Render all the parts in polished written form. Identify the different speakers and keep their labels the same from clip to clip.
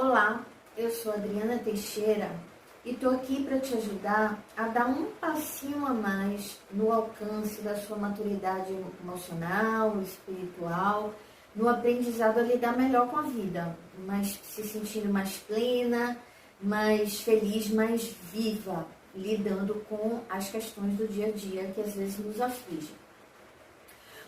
Speaker 1: Olá, eu sou Adriana Teixeira e estou aqui para te ajudar a dar um passinho a mais no alcance da sua maturidade emocional, espiritual, no aprendizado a lidar melhor com a vida, mas se sentindo mais plena, mais feliz, mais viva, lidando com as questões do dia a dia que às vezes nos afligem.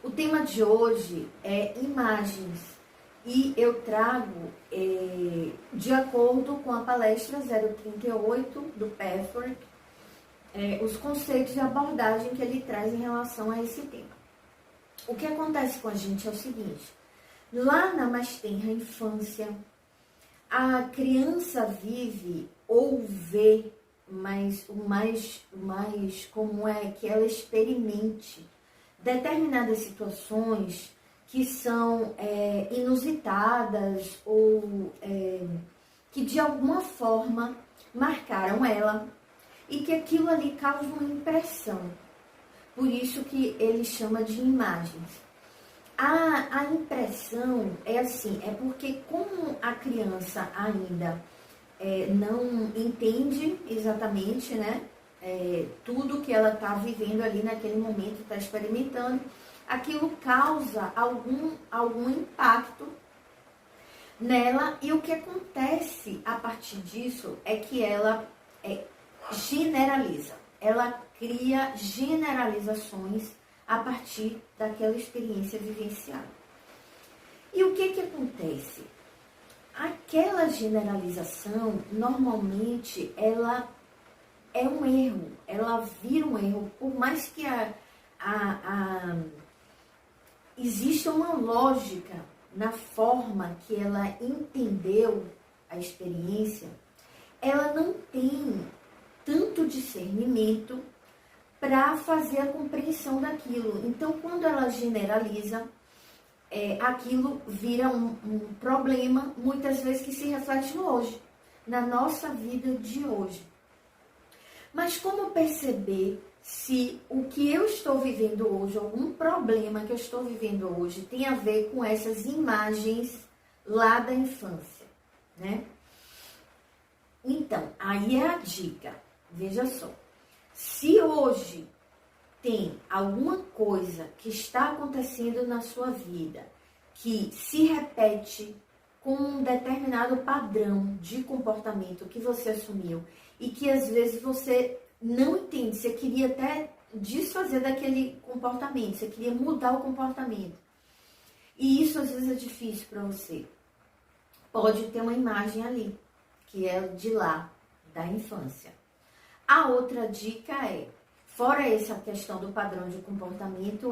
Speaker 1: O tema de hoje é imagens. E eu trago, de acordo com a palestra 038 do Pathwork, os conceitos e abordagem que ele traz em relação a esse tema. O que acontece com a gente é o seguinte: lá na mais tenra infância, a criança vive ou vê, mas o mais comum é que ela experimente determinadas situações que são inusitadas ou que de alguma forma marcaram ela e que aquilo ali causa uma impressão. Por isso que ele chama de imagens. A impressão é assim, é porque como a criança ainda não entende exatamente, né, tudo que ela está vivendo ali naquele momento, está experimentando, aquilo causa algum impacto nela, e o que acontece a partir disso é que ela generaliza, ela cria generalizações a partir daquela experiência vivenciada. E o que acontece? Aquela generalização, normalmente, ela é um erro, ela vira um erro, por mais que existe uma lógica na forma que ela entendeu a experiência, ela não tem tanto discernimento para fazer a compreensão daquilo. Então, quando ela generaliza, aquilo vira um problema, muitas vezes que se reflete no hoje, na nossa vida de hoje. Mas como perceber se o que eu estou vivendo hoje, algum problema que eu estou vivendo hoje, tem a ver com essas imagens lá da infância, né? Então, aí é a dica. Veja só. Se hoje tem alguma coisa que está acontecendo na sua vida que se repete com um determinado padrão de comportamento que você assumiu e que às vezes você não entende, você queria até desfazer daquele comportamento, você queria mudar o comportamento. E isso às vezes é difícil para você. Pode ter uma imagem ali, que é de lá, da infância. A outra dica fora essa questão do padrão de comportamento,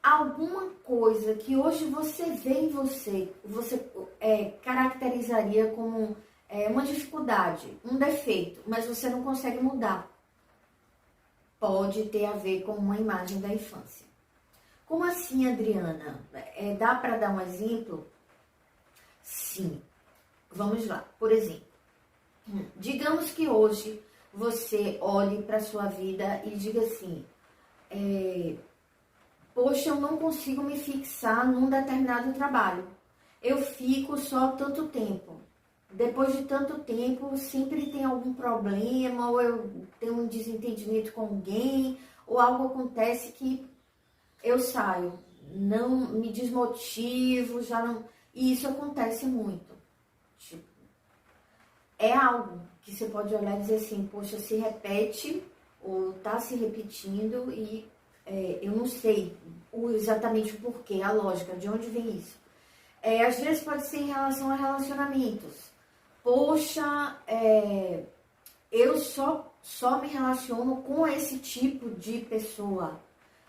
Speaker 1: alguma coisa que hoje você vê em você caracterizaria como uma dificuldade, um defeito, mas você não consegue mudar. Pode ter a ver com uma imagem da infância. Como assim, Adriana? Dá para dar um exemplo? Sim. Vamos lá. Por exemplo, digamos que hoje você olhe para a sua vida e diga assim: poxa, eu não consigo me fixar num determinado trabalho. Eu fico só tanto tempo. Depois de tanto tempo, sempre tem algum problema, ou eu tenho um desentendimento com alguém, ou algo acontece que eu saio, não me desmotivo, já não... E isso acontece muito. Tipo, é algo que você pode olhar e dizer assim: poxa, se repete, ou tá se repetindo, e eu não sei exatamente o porquê, a lógica, de onde vem isso. Às vezes pode ser em relação a relacionamentos. Poxa, eu só me relaciono com esse tipo de pessoa.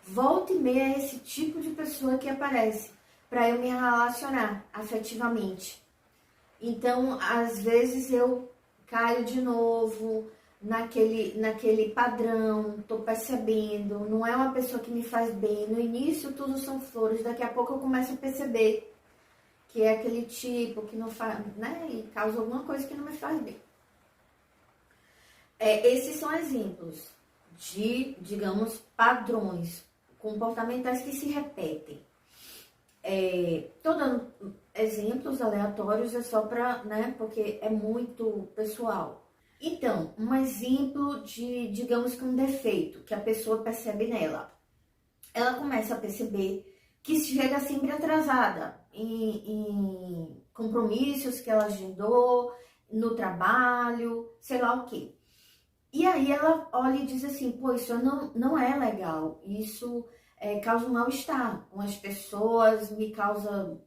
Speaker 1: Volta e meia é esse tipo de pessoa que aparece para eu me relacionar afetivamente. Então, às vezes eu caio de novo naquele padrão, estou percebendo, não é uma pessoa que me faz bem. No início tudo são flores, daqui a pouco eu começo a perceber que é aquele tipo que não faz, né, e causa alguma coisa que não me faz bem. Esses são exemplos de, digamos, padrões comportamentais que se repetem. Estou dando exemplos aleatórios, é só para, né, porque é muito pessoal. Então, um exemplo de, digamos que um defeito que a pessoa percebe nela. Ela começa a perceber que chega sempre atrasada em compromissos que ela agendou, no trabalho, sei lá o quê. E aí ela olha e diz assim, pô, isso não é legal, isso causa um mal-estar com as pessoas, me causa,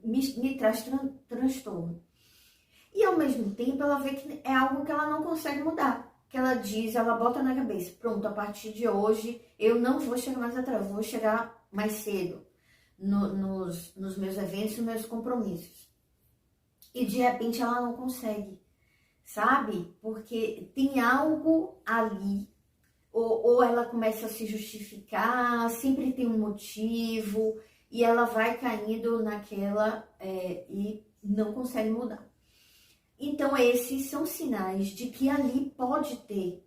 Speaker 1: me traz transtorno. E ao mesmo tempo ela vê que é algo que ela não consegue mudar. Que ela diz, ela bota na cabeça, pronto, a partir de hoje eu não vou chegar mais atrás, vou chegar mais cedo nos meus eventos, nos meus compromissos. E de repente ela não consegue, sabe? Porque tem algo ali, ou ela começa a se justificar, sempre tem um motivo, e ela vai caindo naquela e não consegue mudar. Então, esses são sinais de que ali pode ter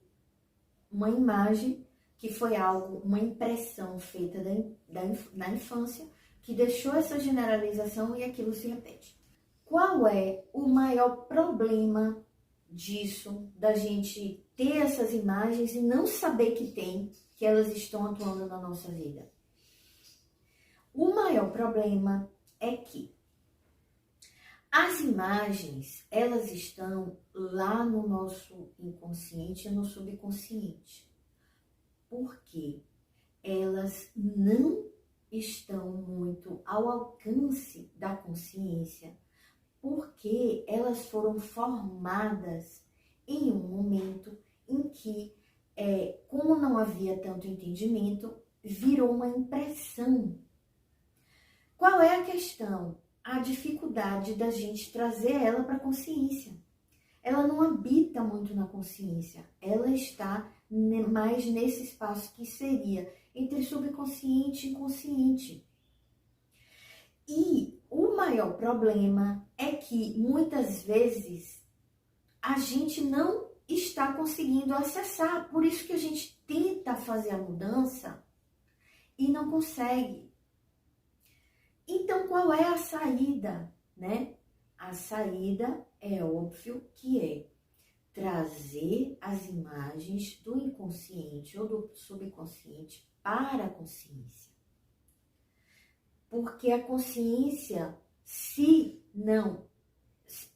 Speaker 1: uma imagem que foi algo, uma impressão feita na infância, que deixou essa generalização e aquilo se repete. Qual é o maior problema disso, da gente ter essas imagens e não saber que tem, que elas estão atuando na nossa vida? O maior problema é que as imagens, elas estão lá no nosso inconsciente e no subconsciente, porque elas não estão muito ao alcance da consciência, porque elas foram formadas em um momento em que, como não havia tanto entendimento, virou uma impressão. Qual é a questão? A dificuldade da gente trazer ela para a consciência. Ela não habita muito na consciência, ela está mais nesse espaço que seria entre subconsciente e inconsciente. E o maior problema é que muitas vezes a gente não está conseguindo acessar, por isso que a gente tenta fazer a mudança e não consegue. Então, qual é a saída, né? A saída é óbvio que é trazer as imagens do inconsciente ou do subconsciente para a consciência. Porque a consciência, se não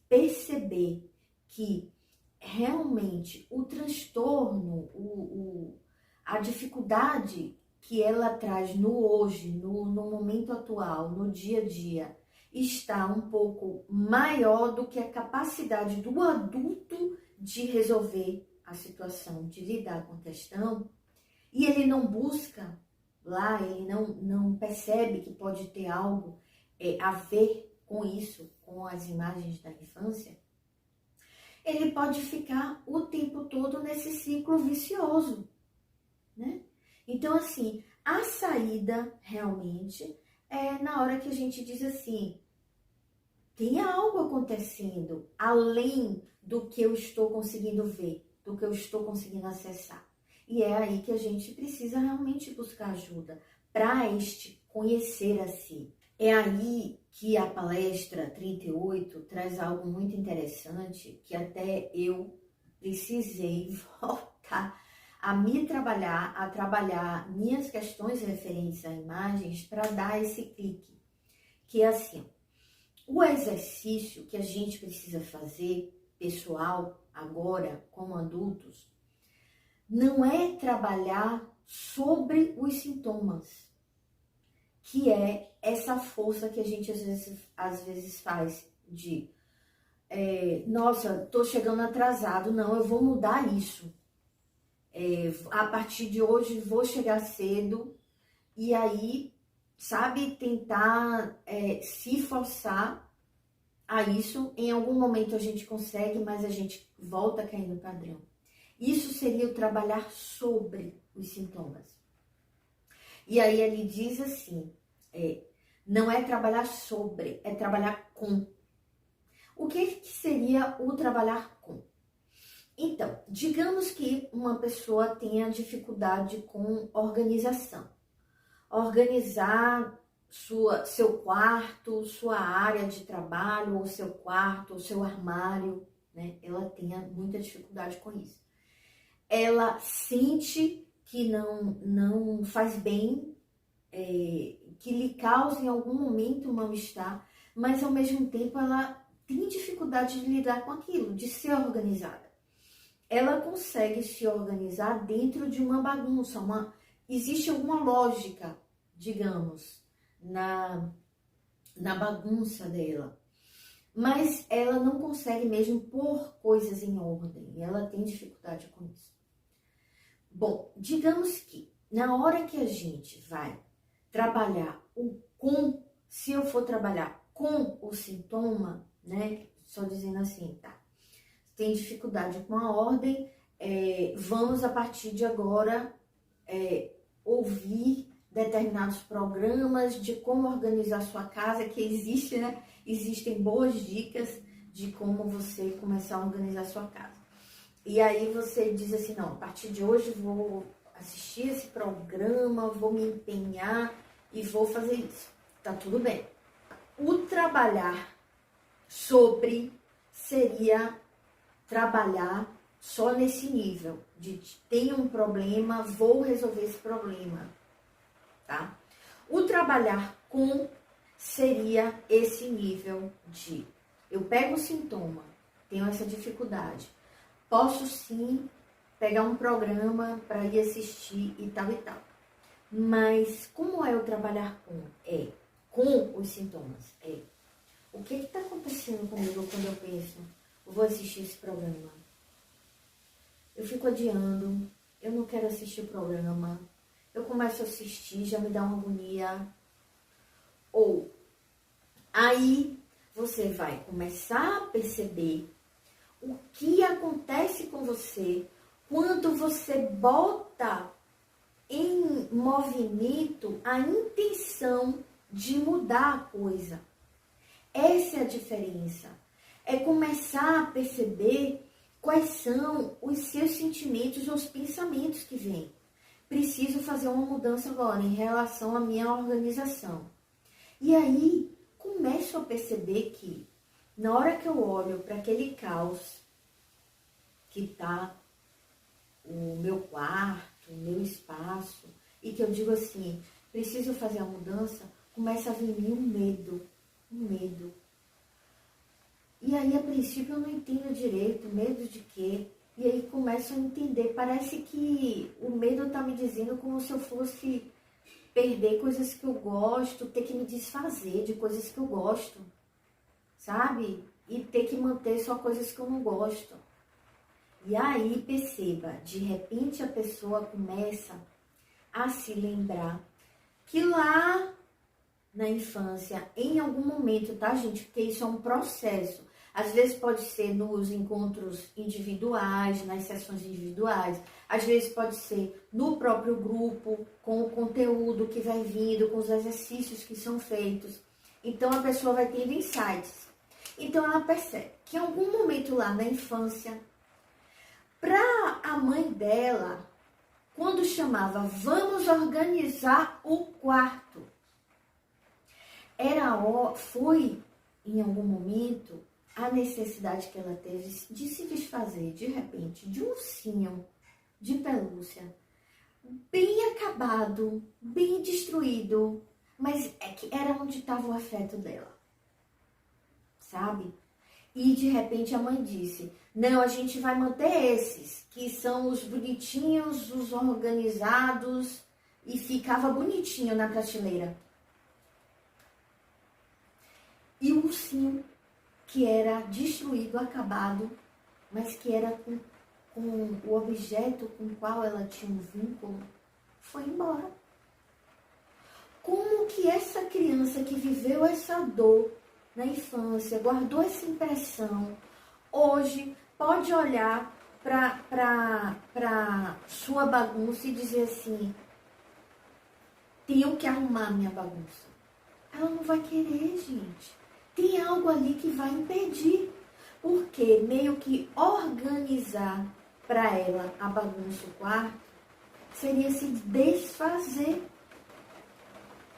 Speaker 1: perceber que realmente o transtorno, a dificuldade que ela traz no hoje, no momento atual, no dia a dia, está um pouco maior do que a capacidade do adulto de resolver a situação, de lidar com a questão, e ele não busca lá, ele não percebe que pode ter algo a ver com isso, com as imagens da infância, ele pode ficar o tempo todo nesse ciclo vicioso, né? Então, assim, a saída realmente é na hora que a gente diz assim, tem algo acontecendo além do que eu estou conseguindo ver, do que eu estou conseguindo acessar. E é aí que a gente precisa realmente buscar ajuda para este conhecer a si. É aí que a palestra 38 traz algo muito interessante, que até eu precisei voltar a trabalhar minhas questões referentes a imagens para dar esse clique. Que é assim, o exercício que a gente precisa fazer, pessoal, agora, como adultos, não é trabalhar sobre os sintomas, que é essa força que a gente às vezes faz de, nossa, tô chegando atrasado, não, eu vou mudar isso. A partir de hoje vou chegar cedo e aí, sabe, tentar se forçar a isso. Em algum momento a gente consegue, mas a gente volta a cair no padrão. Isso seria o trabalhar sobre os sintomas. E aí ele diz assim, não é trabalhar sobre, é trabalhar com. O que seria o trabalhar com? Então, digamos que uma pessoa tenha dificuldade com organização. Organizar seu quarto, sua área de trabalho, ou seu quarto, ou seu armário, né? Ela tenha muita dificuldade com isso. Ela sente que não faz bem, que lhe cause em algum momento um mal-estar, mas ao mesmo tempo ela tem dificuldade de lidar com aquilo, de ser organizada. Ela consegue se organizar dentro de uma bagunça, existe alguma lógica, digamos, na bagunça dela. Mas ela não consegue mesmo pôr coisas em ordem, e ela tem dificuldade com isso. Bom, digamos que na hora que a gente vai trabalhar se eu for trabalhar com o sintoma, né? Só dizendo assim, tá? Tem dificuldade com a ordem, vamos a partir de agora ouvir determinados programas de como organizar sua casa, que existe, né? Existem boas dicas de como você começar a organizar sua casa. E aí você diz assim, não, a partir de hoje vou assistir esse programa, vou me empenhar e vou fazer isso. Tá tudo bem. O trabalhar sobre seria trabalhar só nesse nível, de tenho um problema, vou resolver esse problema, tá? O trabalhar com seria esse nível de eu pego o sintoma, tenho essa dificuldade, posso sim pegar um programa para ir assistir e tal e tal. Mas como é o trabalhar com os sintomas? O que está acontecendo comigo quando eu penso, eu vou assistir esse programa? Eu fico adiando, eu não quero assistir o programa, eu começo a assistir, já me dá uma agonia. Ou aí você vai começar a perceber o que acontece com você quando você bota em movimento a intenção de mudar a coisa. Essa é a diferença. É começar a perceber quais são os seus sentimentos ou os pensamentos que vêm. Preciso fazer uma mudança agora em relação à minha organização. E aí, começo a perceber que, na hora que eu olho para aquele caos que está o meu quarto, o meu espaço, e que eu digo assim, preciso fazer a mudança, começa a vir um medo. E aí, a princípio, eu não entendo direito, medo de quê? E aí começo a entender, parece que o medo está me dizendo como se eu fosse perder coisas que eu gosto, ter que me desfazer de coisas que eu gosto, sabe? E ter que manter só coisas que eu não gosto. E aí, perceba, de repente a pessoa começa a se lembrar que lá na infância, em algum momento, tá, gente? Porque isso é um processo. Às vezes pode ser nos encontros individuais, nas sessões individuais. Às vezes pode ser no próprio grupo, com o conteúdo que vai vindo, com os exercícios que são feitos. Então, a pessoa vai tendo insights. Então, ela percebe que em algum momento lá na infância, para a mãe dela, quando chamava, vamos organizar o quarto, foi em algum momento a necessidade que ela teve de se desfazer, de repente, de um ursinho de pelúcia, bem acabado, bem destruído, mas é que era onde estava o afeto dela, sabe? E de repente a mãe disse, não, a gente vai manter esses, que são os bonitinhos, os organizados, e ficava bonitinho na prateleira. E o ursinho, que era destruído, acabado, mas que era com o objeto com o qual ela tinha um vínculo, foi embora. Como que essa criança que viveu essa dor na infância, guardou essa impressão, hoje pode olhar para sua bagunça e dizer assim, tenho que arrumar minha bagunça? Ela não vai querer, gente. Tem algo ali que vai impedir. Porque meio que organizar para ela a bagunça do quarto seria se desfazer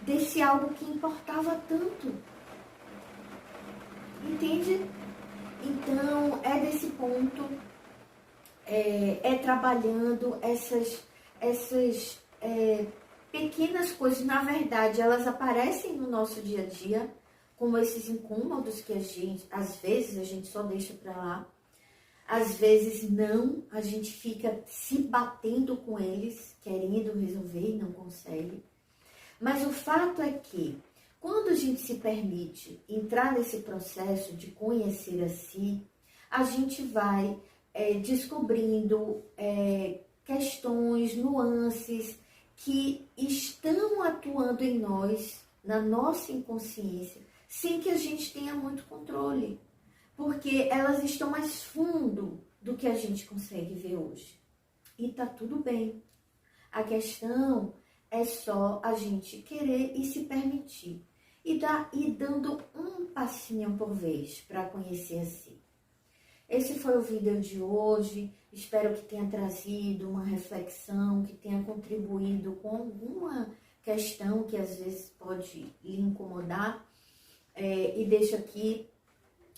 Speaker 1: desse algo que importava tanto. Entende? Então, é desse ponto, trabalhando essas pequenas coisas. Na verdade, elas aparecem no nosso dia a dia, como esses incômodos que às vezes a gente só deixa para lá, às vezes não, a gente fica se batendo com eles, querendo resolver e não consegue. Mas o fato é que, quando a gente se permite entrar nesse processo de conhecer a si, a gente vai descobrindo questões, nuances que estão atuando em nós, na nossa inconsciência, sem que a gente tenha muito controle, porque elas estão mais fundo do que a gente consegue ver hoje. E tá tudo bem. A questão é só a gente querer e se permitir. E dando um passinho por vez para conhecer a si. Esse foi o vídeo de hoje. Espero que tenha trazido uma reflexão, que tenha contribuído com alguma questão que às vezes pode lhe incomodar. E deixo aqui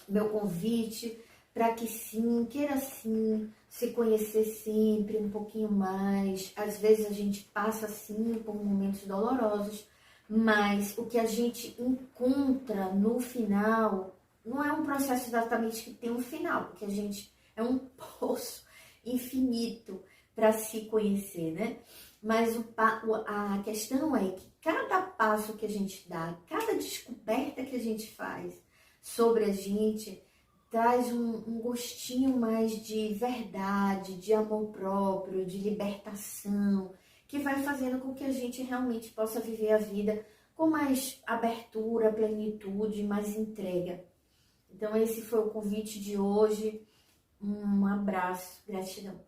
Speaker 1: meu convite para que sim, queira sim, se conhecer sempre um pouquinho mais. Às vezes a gente passa sim por momentos dolorosos, mas o que a gente encontra no final não é um processo exatamente que tem um final, porque a gente é um poço infinito para se conhecer, né? Mas a questão é que cada passo que a gente dá, cada descoberta que a gente faz sobre a gente, traz um gostinho mais de verdade, de amor próprio, de libertação, que vai fazendo com que a gente realmente possa viver a vida com mais abertura, plenitude, mais entrega. Então esse foi o convite de hoje. Um abraço, gratidão.